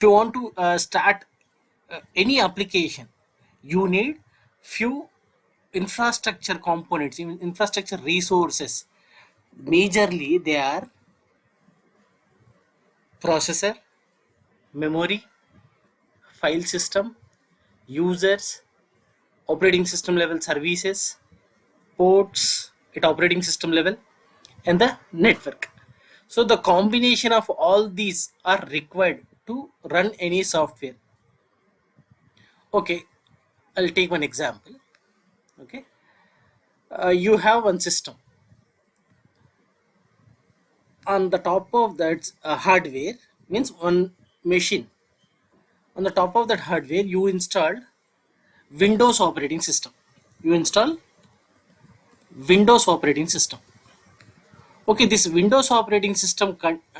if you want to start any application, you need few infrastructure components, infrastructure resources. Majorly they are processor, memory, file system, users, operating system level services, ports at operating system level, and the network. So the combination of all these are required to run any software. Okay, I'll take one example. Okay, you have one system. On the top of that hardware, means one machine. On the top of that hardware, you installed Windows operating system. You install Windows operating system. Okay, this Windows operating system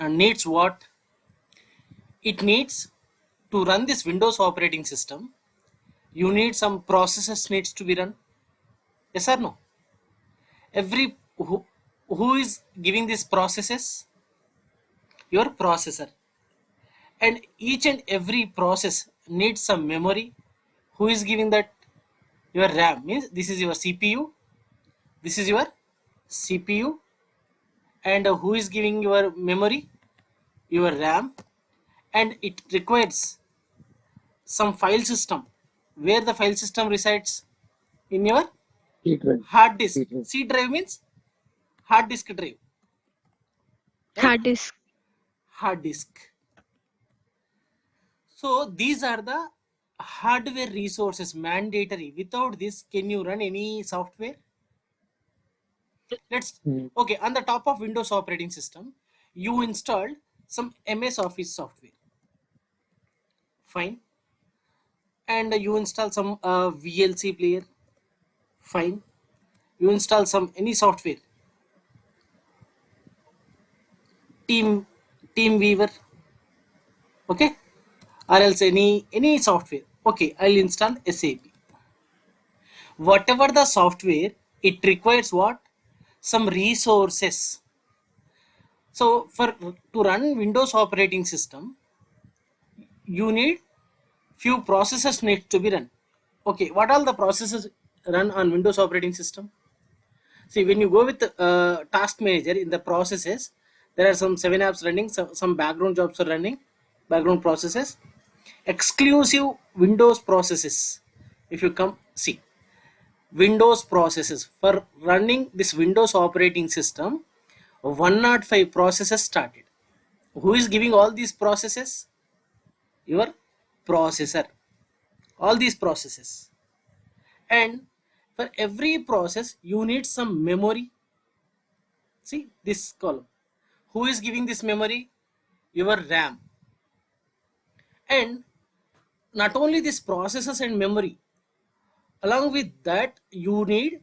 needs what? It needs to run this Windows operating system. You need some processes needs to be run. Yes or no? Every who is giving these processes? Your processor. And each and every process needs some memory. Who is giving that? Your RAM. Means this is your CPU. This is your CPU. And who is giving your memory? Your RAM. And it requires some file system. Where the file system resides? In your C drive. hard disk. C drive. C drive means hard disk drive. Right? Hard disk. Hard disk. So these are the hardware resources mandatory. Without this, can you run any software? Let's okay. On the top of Windows operating system, you installed some MS Office software. Fine. And you install some VLC player. Fine. You install some any software. Team Weaver. Okay. Or else any software. Okay, I'll install SAP. Whatever the software, it requires what? Some resources. So to run Windows operating system, you need few processes need to be run. Okay, what all the processes run on Windows operating system? See, when you go with the task manager in the processes, there are some 7 apps running, some background jobs are running, background processes, exclusive Windows processes. If you come see Windows processes for running this Windows operating system, 105 processes started. Who is giving all these processes? Your processor. All these processes. And for every process, you need some memory. See this column. Who is giving this memory? Your RAM. And not only this processes and memory, along with that, you need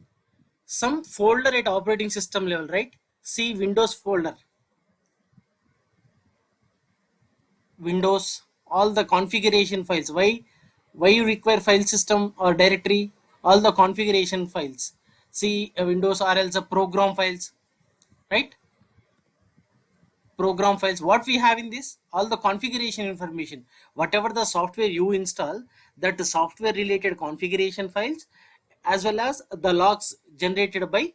some folder at operating system level, right? See Windows folder. Windows, all the configuration files. Why you require file system or directory? All the configuration files. See Windows or else program files, right? Program files. What we have in this? All the configuration information. Whatever the software you install, that the software related configuration files, as well as the logs generated by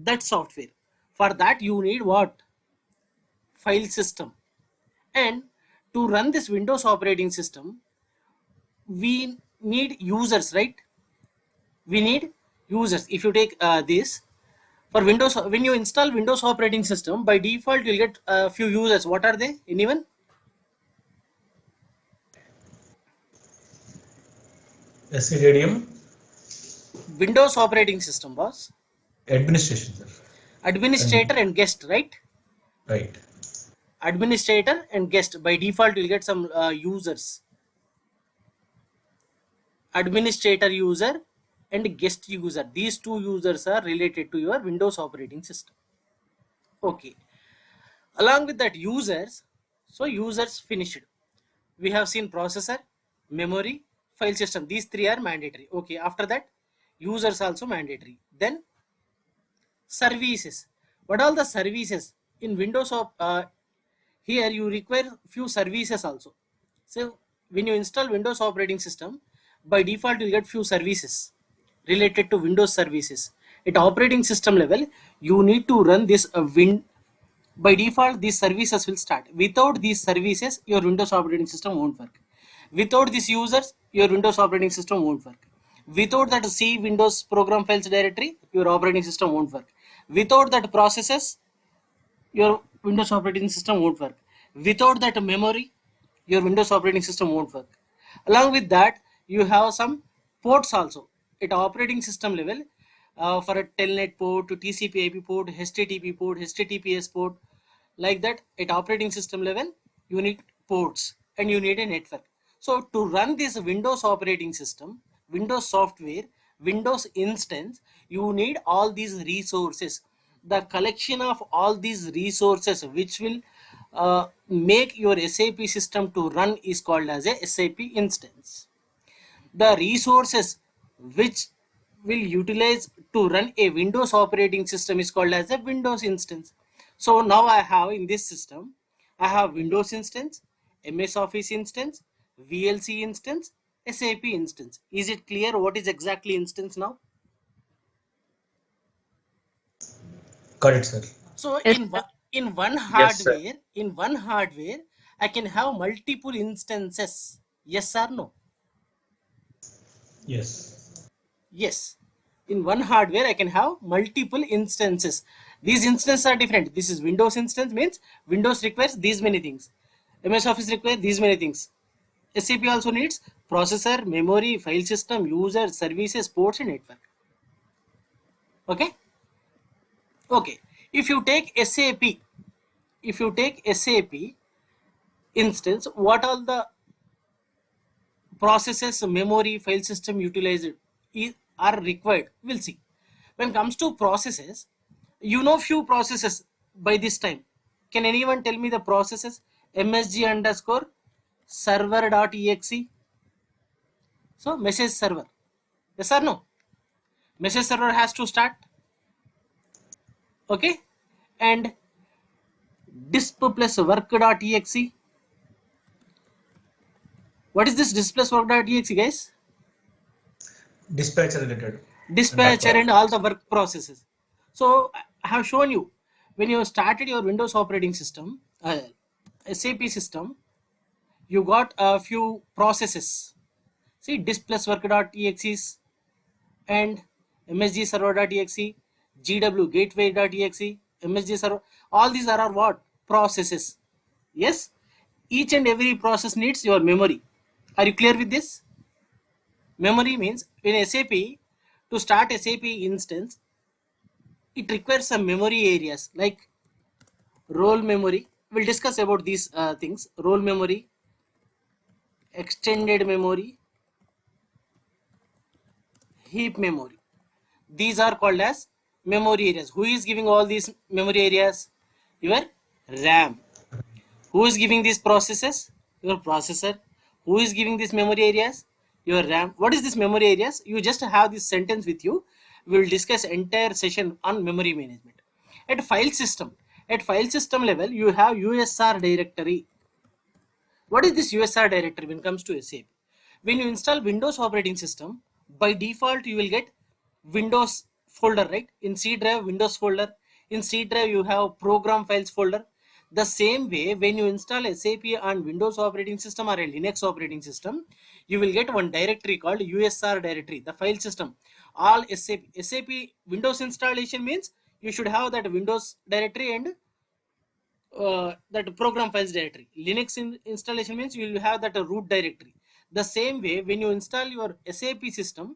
that software. For that you need what? File system. And to run this Windows operating system, we need users, right? We need users. If you take this for Windows, when you install Windows operating system, by default you'll get a few users. What are they? Anyone? SCDM. Windows operating system, boss. Administration, sir. Administrator and guest, right? Right. Administrator and guest. By default you'll get some users. Administrator user and guest user. These two users are related to your Windows operating system. Okay. Along with that users, so users finished. We have seen processor, memory, file system. These three are mandatory. Okay. After that, users also mandatory. Then services. What all the services in Windows of here you require few services also. So when you install Windows operating system, by default you'll get few services related to Windows services. At operating system level, you need to run this by default these services will start. Without these services, your Windows operating system won't work. Without these users, your Windows operating system won't work. Without that C Windows program files directory, your operating system won't work. Without that processes, your Windows operating system won't work. Without that memory, your Windows operating system won't work. Along with that, you have some ports also at operating system level, for a telnet port to TCP/IP port, HTTP port, HTTPS port, like that. At operating system level, you need ports and you need a network. So to run this Windows operating system, Windows software, Windows instance, you need all these resources. The collection of all these resources which will make your SAP system to run is called as a SAP instance. The resources which will utilize to run a Windows operating system is called as a Windows instance. So now I have in this system, I have Windows instance, MS Office instance, VLC instance, SAP instance. Is it clear what is exactly instance now? Got it, sir. So Yes, in one yes, sir. hardware, I can have multiple instances. Yes or no? Yes. Yes. In one hardware, I can have multiple instances. These instances are different. This is Windows instance, means Windows requires these many things. MS Office requires these many things. SAP also needs processor, memory, file system, user, services, ports, and network. Okay. Okay. If you take SAP, instance, what all the processes, memory, file system utilized are required, we'll see. When it comes to processes, you know few processes by this time. Can anyone tell me the processes? MSG underscore server.exe. So message server, yes or no? Message server has to start. Okay. And disp plus work.exe. What is this disp plus work.exe, guys? Dispatcher related. Dispatcher That and all the work processes. So I have shown you, when you started your Windows operating system, SAP system, you got a few processes. See, disk plus work.exe and msg server.exe, gw gateway.exe, msg server. All these are what? Processes. Yes, each and every process needs your memory. Are you clear with this? Memory means in SAP, to start SAP instance, it requires some memory areas like role memory. We'll discuss about these things. Role memory, extended memory, heap memory. These are called as memory areas. Who is giving all these memory areas? Your RAM. Who is giving these processes? Your processor. Who is giving these memory areas? Your RAM. What is this memory areas? You just have this sentence with you. We will discuss entire session on memory management. At file system level, you have USR directory. What is this USR directory when it comes to SAP? When you install Windows operating system, by default you will get Windows folder, right? In C drive, Windows folder. In C drive, you have program files folder. The same way, when you install SAP on Windows operating system or a Linux operating system, you will get one directory called USR directory, the file system. All SAP Windows installation means you should have that Windows directory and that program files directory. Linux installation means you will have that root directory. The same way, when you install your SAP system,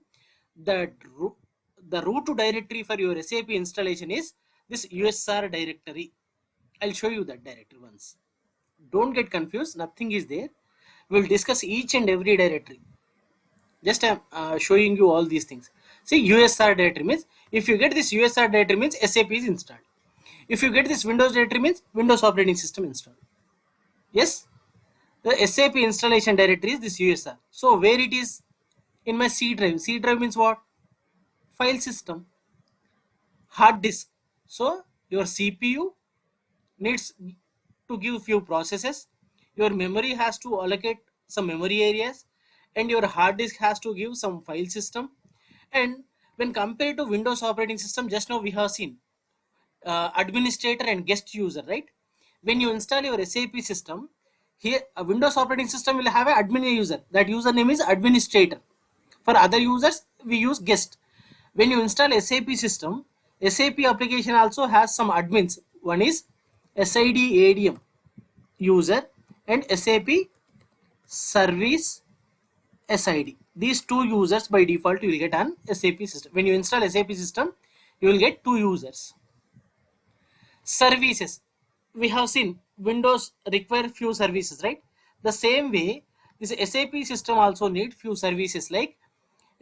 the root directory for your SAP installation is this USR directory. I'll show you that directory once. Don't get confused, nothing is there. We'll discuss each and every directory. Just I'm showing you all these things. See, USR directory means, if you get this USR directory means SAP is installed. If you get this Windows directory means Windows operating system installed. Yes, the SAP installation directory is this USR. So where it is? In my C drive. C drive means what? File system. Hard disk. So your CPU needs to give few processes. Your memory has to allocate some memory areas, and your hard disk has to give some file system. And when compared to Windows operating system, just now we have seen administrator and guest user, right? When you install your SAP system, here a Windows operating system will have an admin user. That username is administrator. For other users, we use guest. When you install SAP system, SAP application also has some admins. One is SID ADM user and SAP service SID. These two users by default you will get an SAP system. When you install SAP system, you will get two users. Services, we have seen Windows require few services, right? The same way this SAP system also need few services like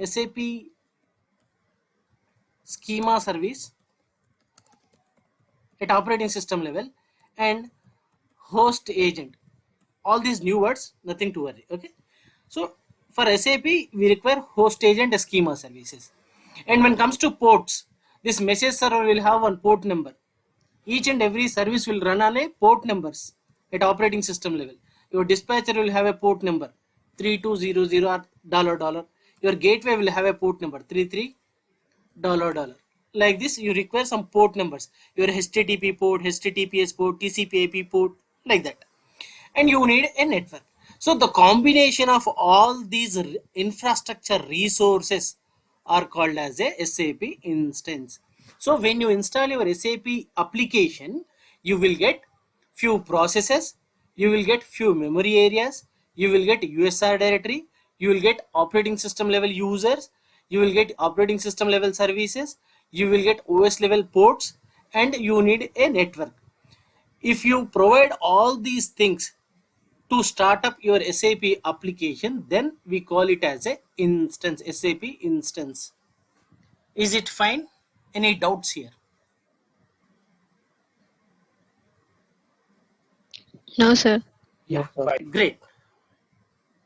SAP schema service at operating system level and host agent. All these new words, nothing to worry. Okay, so for SAP we require host agent schema services. And when it comes to ports, this message server will have one port number. Each and every service will run on a port numbers at operating system level. Your dispatcher will have a port number 3200 or $. Your gateway will have a port number 33 $. Like this, you require some port numbers. Your HTTP port, HTTPS port, TCP/IP port, like that. And you need a network. So the combination of all these infrastructure resources are called as a SAP instance. So when you install your SAP application, you will get few processes, you will get few memory areas, you will get USR directory, you will get operating system level users, you will get operating system level services, you will get OS level ports, and you need a network. If you provide all these things to start up your SAP application, then we call it as a instance, SAP instance. Is it fine? Any doubts here? No, sir. Yeah, No, sir. great.